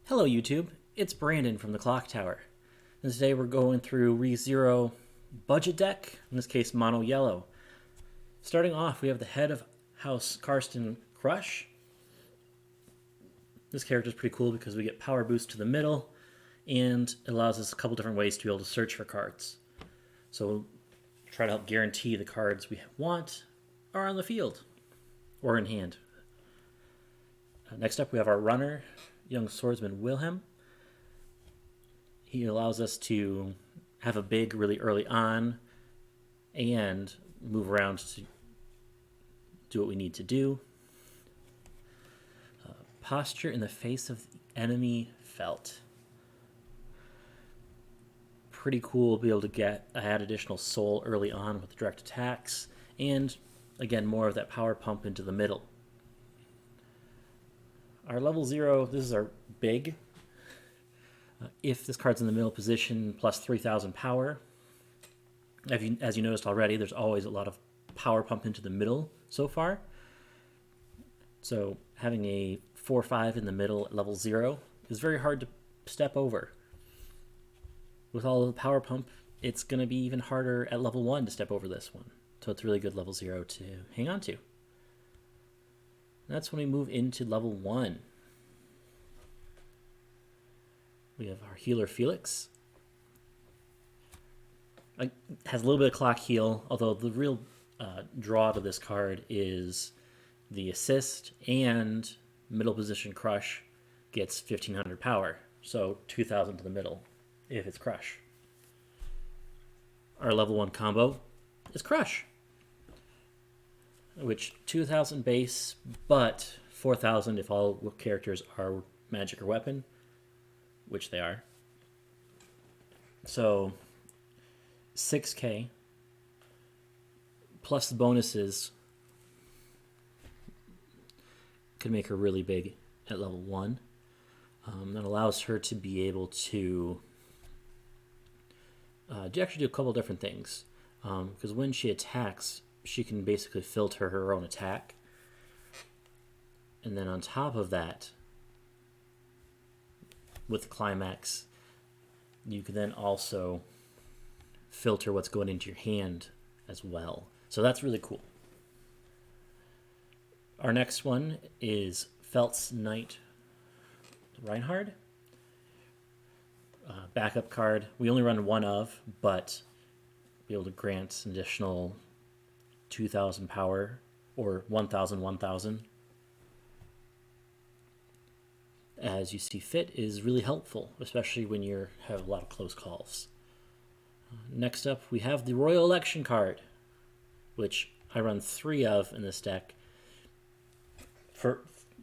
Hello YouTube, it's Brandon from the Clock Tower. And today we're going through ReZero budget deck, in this case mono yellow. Starting off, we have the head of House Karsten Crush. This character is pretty cool because we get power boost to the middle and it allows us a couple different ways to be able to search for cards. So we'll try to help guarantee the cards we want are on the field or in hand. Next up we have our runner, young swordsman Wilhelm. He allows us to have a big really early on and move around to do what we need to do. Posture in the face of the enemy felt. Pretty cool to be able to add additional soul early on with direct attacks, and again more of that power pump into the middle. Our level 0, this is our big. If this card's in the middle position, plus 3,000 power. As you noticed already, there's always a lot of power pump into the middle so far. So having a 4/5 in the middle at level 0 is very hard to step over. With all of the power pump, it's going to be even harder at level 1 to step over this one. So it's really good level 0 to hang on to. That's when we move into level 1. We have our healer Felix. It has a little bit of clock heal, although the real draw to this card is the assist, and middle position crush gets 1,500 power, so 2,000 to the middle if it's crush. Our level 1 combo is crush, which 2,000 base, but 4,000 if all characters are magic or weapon, which they are. So 6k plus the bonuses could make her really big at level 1. That allows her to be able to actually do a couple different things, because when she attacks, she can basically filter her own attack. And then on top of that, with Climax, you can then also filter what's going into your hand as well. So that's really cool. Our next one is Felt's Knight Reinhard. Backup card. We only run one of, but be able to grant an additional 2,000 power or 1,000, 1,000 as you see fit is really helpful, especially when you have a lot of close calls. Next up, we have the Royal Election card, which I run 3 of in this deck.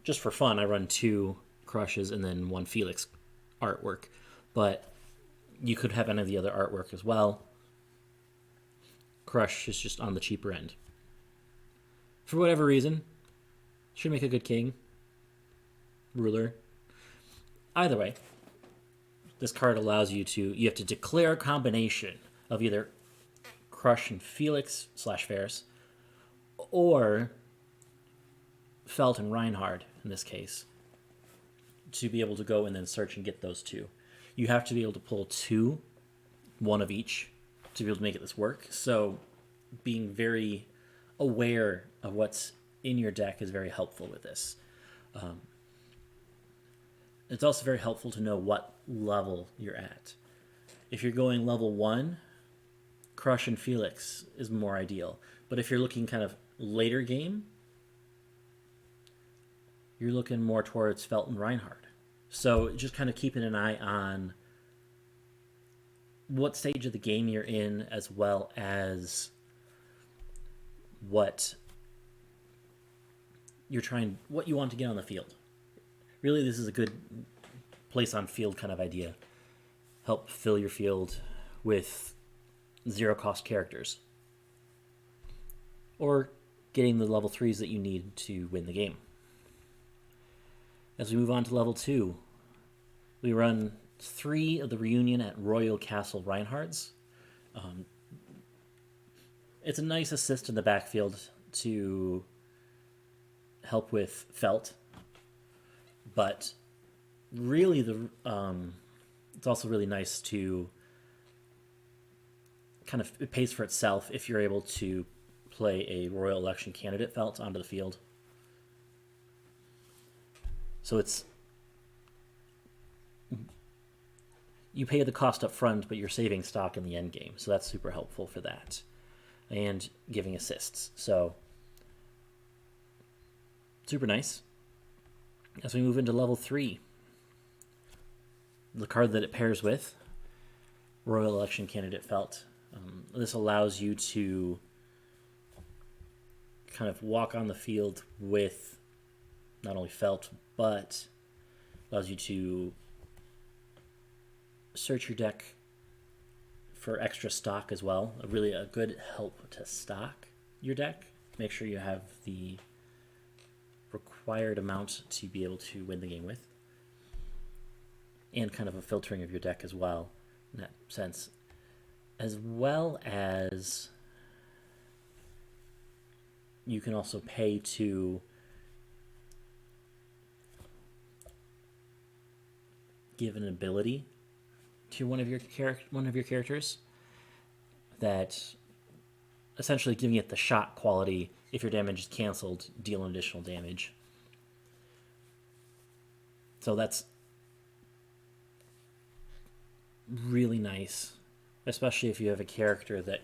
Just for fun, I run 2 crushes and then 1 Felix artwork, but you could have any of the other artwork as well. Crush is just on the cheaper end. For whatever reason, should make a good king, ruler. Either way, this card allows you have to declare a combination of either Crush and Felix / Ferris, or Felt and Reinhard in this case, to be able to go and then search and get those 2. You have to be able to pull 2, 1 of each, to be able to make this work. So being very aware of what's in your deck is very helpful with this. It's also very helpful to know what level you're at. If you're going level 1, Crush and Felix is more ideal. But if you're looking kind of later game, you're looking more towards Felt and Reinhard. So just kind of keeping an eye on what stage of the game you're in, as well as what you want to get on the field. Really, this is a good place on field kind of idea. Help fill your field with 0 cost characters, or getting the level 3s that you need to win the game. As we move on to level 2, we run 3 of the Reunion at Royal Castle Reinhard's. It's a nice assist in the backfield to help with Felt, but really, it's also really nice to kind of, it pays for itself if you're able to play a royal election candidate felt onto the field. So you pay the cost up front, but you're saving stock in the end game. So that's super helpful for that. And giving assists. So super nice. As we move into level 3, the card that it pairs with, Royal Election Candidate Felt. This allows you to kind of walk on the field with not only Felt, but allows you to search your deck for extra stock as well. A good help to stock your deck. Make sure you have the required amount to be able to win the game with. And kind of a filtering of your deck as well, in that sense. As well as you can also pay to give an ability to one of your characters that essentially giving it the shot quality. If your damage is canceled, deal an additional damage. So that's really nice, especially if you have a character that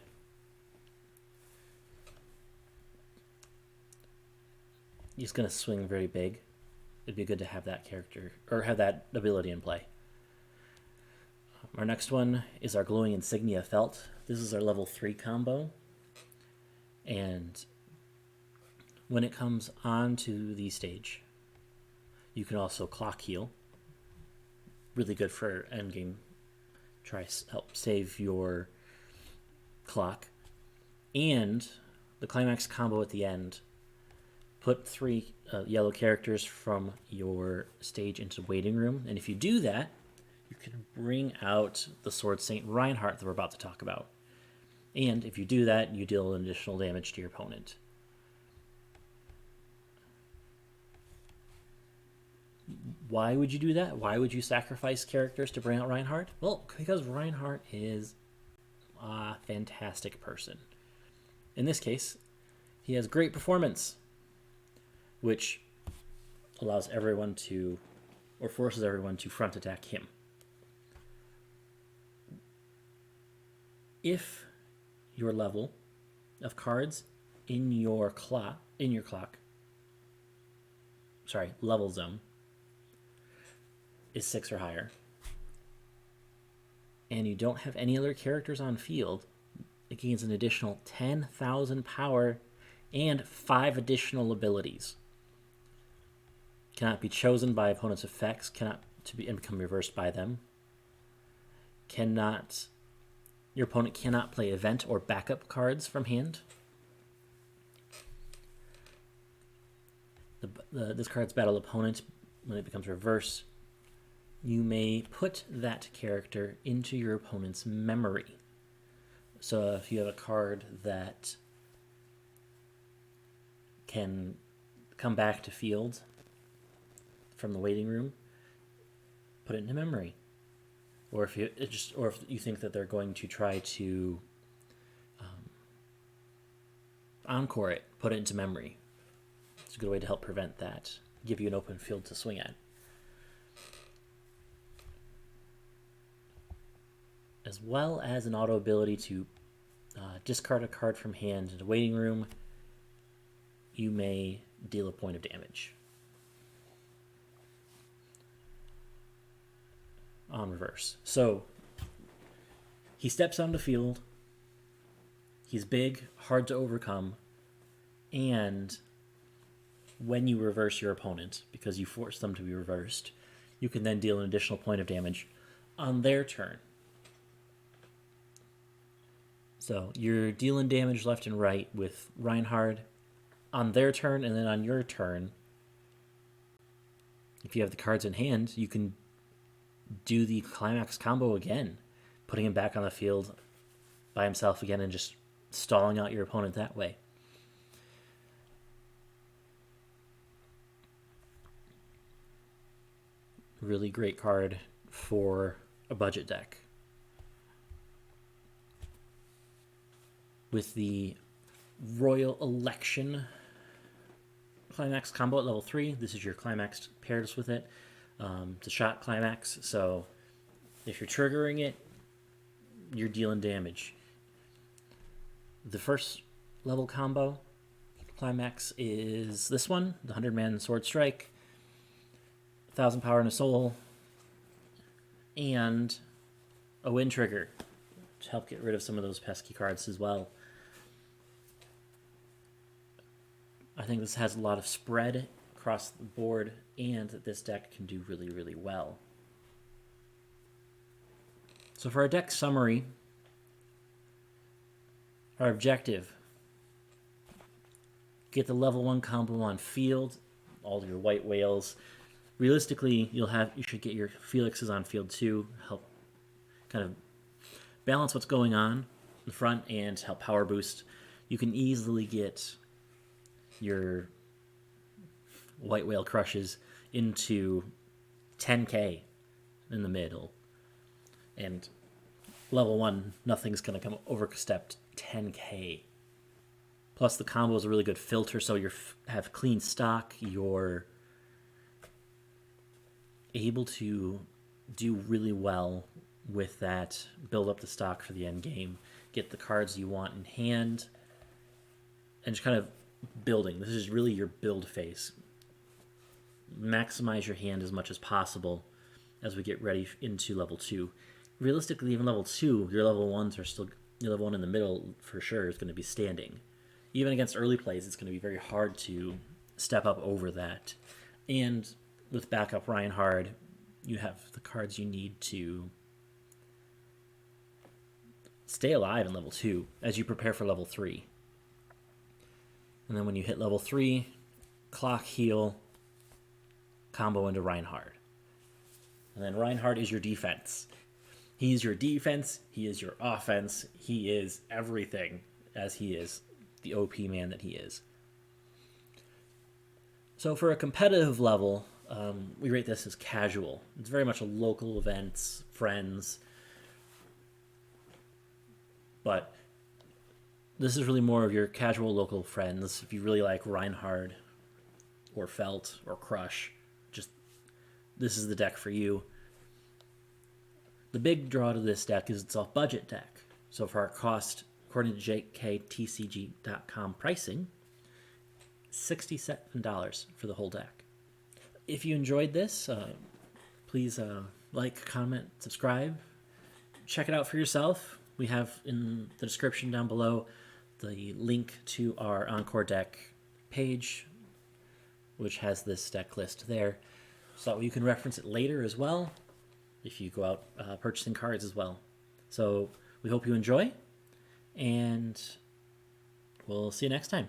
is going to swing very big. It'd be good to have that character or have that ability in play. Our next one is our Glowing Insignia Felt. This is our level 3 combo. And when it comes onto the stage, you can also clock heal. Really good for endgame. Try help save your clock. And the climax combo at the end, put 3 yellow characters from your stage into waiting room. And if you do that, you can bring out the Sword Saint Reinhardt that we're about to talk about. And if you do that, you deal additional damage to your opponent. Why would you do that? Why would you sacrifice characters to bring out Reinhardt? Well, because Reinhardt is a fantastic person. In this case, he has great performance, which allows everyone to, or forces everyone to front attack him. If your level of cards in your level zone is 6 or higher, and you don't have any other characters on field, it gains an additional 10,000 power and 5 additional abilities. Cannot be chosen by opponent's effects, cannot to be and become reversed by them. Your opponent cannot play event or backup cards from hand. This card's battle opponent, when it becomes reversed, you may put that character into your opponent's memory. So if you have a card that can come back to field from the waiting room, put it into memory. Or if you think that they're going to try to encore it, put it into memory. It's a good way to help prevent that. Give you an open field to swing at. As well as an auto ability to discard a card from hand in a waiting room, you may deal a point of damage. On reverse. So he steps onto the field. He's big, hard to overcome, and when you reverse your opponent, because you force them to be reversed, you can then deal an additional point of damage on their turn. So you're dealing damage left and right with Reinhardt on their turn, and then on your turn, if you have the cards in hand, you can do the climax combo again, putting him back on the field by himself again and just stalling out your opponent that way. really great card for a budget deck. With the Royal Election Climax combo at level 3, this is your Climax pairs with it. It's a shot Climax, so if you're triggering it, you're dealing damage. The first level combo Climax is this one, the 100-man Sword Strike, 1,000 power and a soul, and a wind trigger to help get rid of some of those pesky cards as well. I think this has a lot of spread across the board, and that this deck can do really, really well. So for our deck summary, our objective: get the level 1 combo on field, all your white whales. Realistically, you should get your Felixes on field too, help kind of balance what's going on in the front and help power boost. You can easily get your white whale crushes into 10k in the middle, and level 1, nothing's going to come overstepped 10k. Plus the combo is a really good filter, so you have clean stock, you're able to do really well with that, build up the stock for the end game, get the cards you want in hand, and just kind of building. This is really your build phase. Maximize your hand as much as possible as we get ready into level 2. Realistically, even level 2, your level 1s are still, your level 1 in the middle for sure is going to be standing. Even against early plays, it's going to be very hard to step up over that. And with backup Reinhard, you have the cards you need to stay alive in level 2 as you prepare for level 3. And then when you hit level 3, clock, heal, combo into Reinhard. And then Reinhard is your defense. He's your defense, he is your offense, he is everything, as he is the OP man that he is. So for a competitive level, we rate this as casual. It's very much a local events, friends. But this is really more of your casual local friends. If you really like Reinhard or Felt or Crush, just this is the deck for you. The big draw to this deck is it's a budget deck. So for our cost, according to jktcg.com pricing, $67 for the whole deck. If you enjoyed this, please like, comment, subscribe. Check it out for yourself. We have in the description down below the link to our Encore deck page, which has this deck list there, so you can reference it later as well if you go out purchasing cards as well. So we hope you enjoy, and we'll see you next time.